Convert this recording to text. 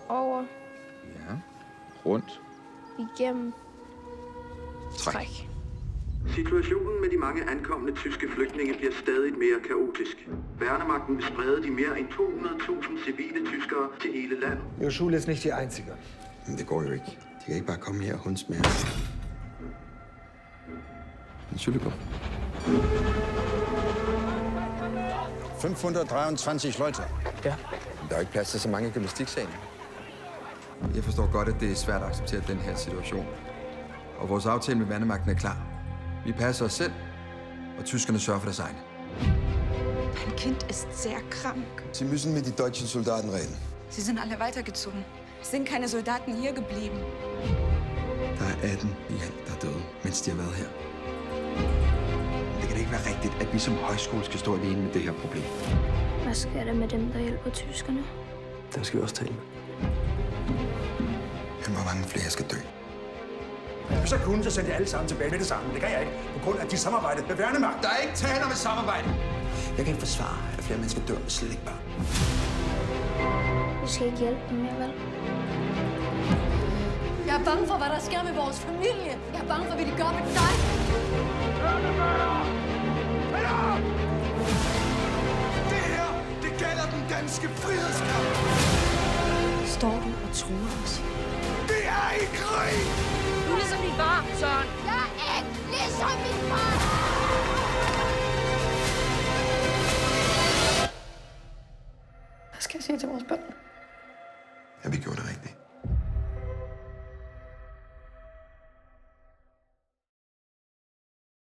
Over. Ja. Rundt. Igennem. Træk. Situationen med de mange ankomne tyske flygtninge bliver stadig mere kaotisk. Værnemagten vil sprede de mere end 200.000 civile tyskere til hele landet. Ihre Schule ist nicht die einzige. Men det går jo ikke. De kan ikke bare komme her og hundsmære. Entschuldigung. 523 Leute. Ja. Der er ikke plads til så mange i gymnastiksalen. Jeg forstår godt, at det er svært at acceptere den her situation. Og vores aftale med Værnemagten er klar. Vi passer os selv, og tyskerne sørger for deres egne. Mein Kind ist sehr krank. Sie müssen mit die deutschen Soldaten reden. Sie sind alle weitergezogen. Es sind keine Soldaten hier geblieben. Der er 18 i alt, der er døde, mens de har været her. Det kan da ikke være rigtigt, at vi som højskole skal stå alene med det her problem. Hvad sker der med dem, der hjælper tyskerne? Den skal vi også tale med. Men hvor mange flere skal dø? Hvis jeg kunne, så sendte jeg alle sammen tilbage med det samme. Det kan jeg ikke, på grund af de samarbejdede med Værnemagt. Der er ikke tale om et samarbejde. Jeg kan ikke forsvare, at flere mennesker dør, men slet ikke børn. Vi skal ikke hjælpe dem mere, vel? Jeg er bange for, hvad der sker med vores familie. Jeg er bange for, hvad de gør med dig. Det her, det gælder den danske frihedskamp. Står du og truer os? Vi er i krig! Du er ligesom min far, Søren. Jeg er ikke ligesom min far. Hvad skal jeg sige til vores børn? Ja, vi gjorde